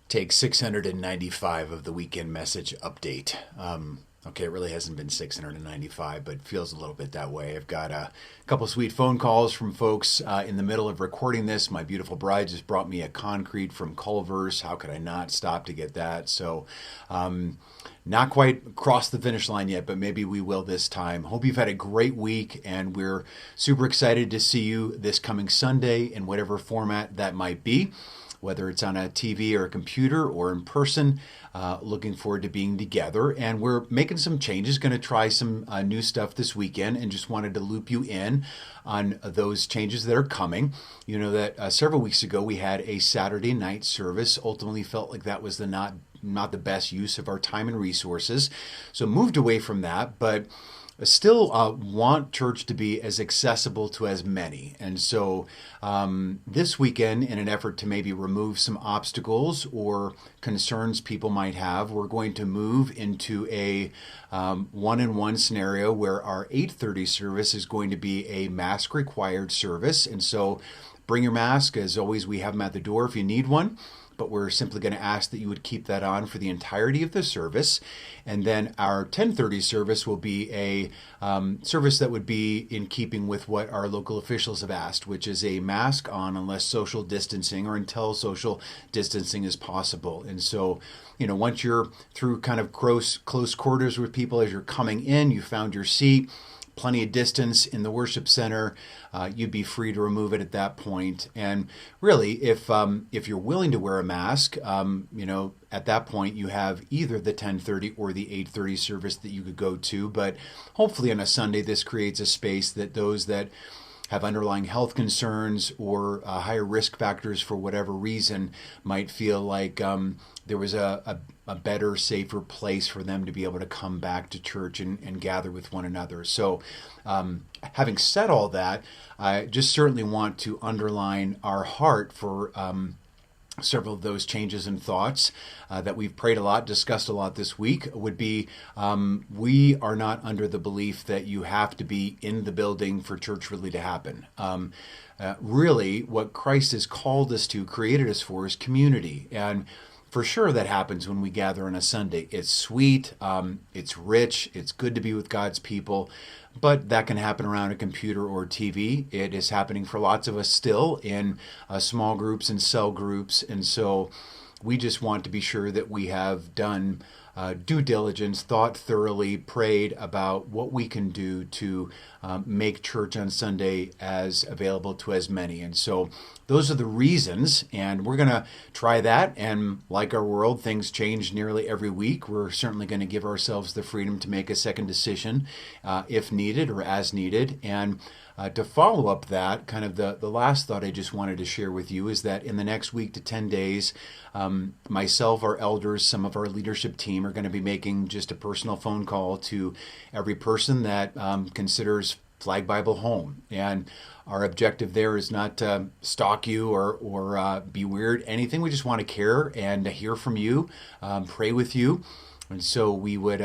Take 695 of the weekend message update. Okay, it really hasn't been 695, but it feels a little bit that way. I've got a couple sweet phone calls from folks in the middle of recording this. My beautiful bride just brought me a concrete from Culver's. How could I not stop to get that? So, not quite crossed the finish line yet, but maybe we will this time. Hope you've had a great week, and we're super excited to see you this coming Sunday in whatever format that might be, whether it's on a TV or a computer or in person. Looking forward to being together. And we're making some changes, going to try some new stuff this weekend, and just wanted to loop you in on those changes that are coming. You know that several weeks ago we had a Saturday night service. Ultimately felt like that was the not the best use of our time and resources. So moved away from that, but I still want church to be as accessible to as many. And so this weekend, in an effort to maybe remove some obstacles or concerns people might have, we're going to move into a one-on-one scenario where our 8:30 service is going to be a mask required service. And so bring your mask. As always, we have them at the door if you need one, but we're simply going to ask that you would keep that on for the entirety of the service. And then our 10:30 service will be a service that would be in keeping with what our local officials have asked, which is a mask on unless social distancing or until social distancing is possible. And so, once you're through kind of close quarters with people as you're coming in, you found your seat, plenty of distance in the worship center, you'd be free to remove it at that point. And really, if you're willing to wear a mask, at that point you have either the 10:30 or the 8:30 service that you could go to. But hopefully on a Sunday, this creates a space that those that have underlying health concerns or higher risk factors for whatever reason might feel like there was a better, safer place for them to be able to come back to church and gather with one another. So having said all that, I just certainly want to underline our heart for several of those changes and thoughts that we've prayed a lot, discussed a lot this week would be we are not under the belief that you have to be in the building for church really to happen. Really, what Christ has called us to, created us for, is community. And for sure that happens when we gather on a Sunday. It's sweet, it's rich, it's good to be with God's people, but that can happen around a computer or TV. It is happening for lots of us still in small groups and cell groups, and so we just want to be sure that we have done due diligence, thought thoroughly, prayed about what we can do to make church on Sunday as available to as many. And so those are the reasons, and we're going to try that. And like our world, things change nearly every week. We're certainly going to give ourselves the freedom to make a second decision if needed or as needed. And to follow up that, kind of the last thought I just wanted to share with you is that in the next week to 10 days, myself, our elders, some of our leadership team are going to be making just a personal phone call to every person that considers Flag Bible home. And our objective there is not to stalk you or be weird, anything. We just want to care and to hear from you, pray with you. And so we would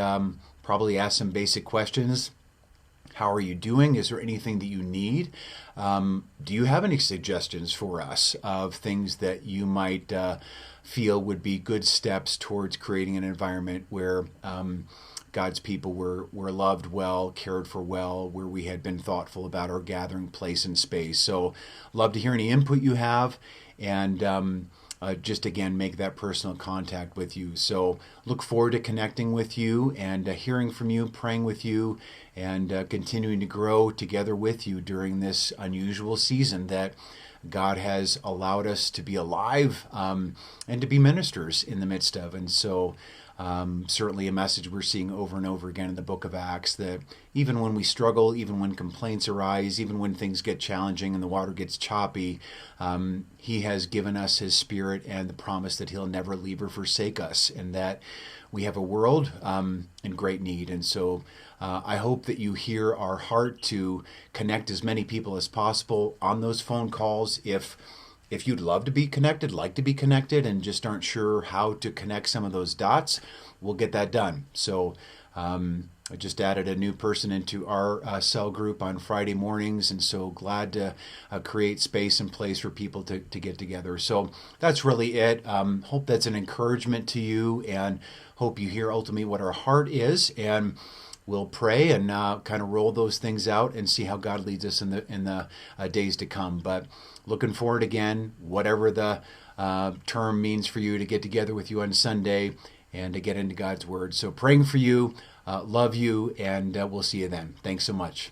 probably ask some basic questions. How are you doing? Is there anything that you need? Do you have any suggestions for us of things that you might feel would be good steps towards creating an environment where God's people were loved well, cared for well, where we had been thoughtful about our gathering place and space? So love to hear any input you have, and just again make that personal contact with you. So look forward to connecting with you and hearing from you, praying with you, and continuing to grow together with you during this unusual season that God has allowed us to be alive and to be ministers in the midst of. And so certainly a message we're seeing over and over again in the book of Acts, that even when we struggle, even when complaints arise, even when things get challenging and the water gets choppy, he has given us his Spirit and the promise that he'll never leave or forsake us, and that we have a world in great need. And so I hope that you hear our heart to connect as many people as possible on those phone calls. If you'd love to be connected, like to be connected, and just aren't sure how to connect some of those dots, we'll get that done. So I just added a new person into our cell group on Friday mornings, and so glad to create space and place for people to get together. So that's really it. Hope that's an encouragement to you, and hope you hear ultimately what our heart is, and we'll pray and kind of roll those things out and see how God leads us in the days to come. But looking forward again, whatever the term means for you, to get together with you on Sunday and to get into God's Word. So praying for you, love you, and we'll see you then. Thanks so much.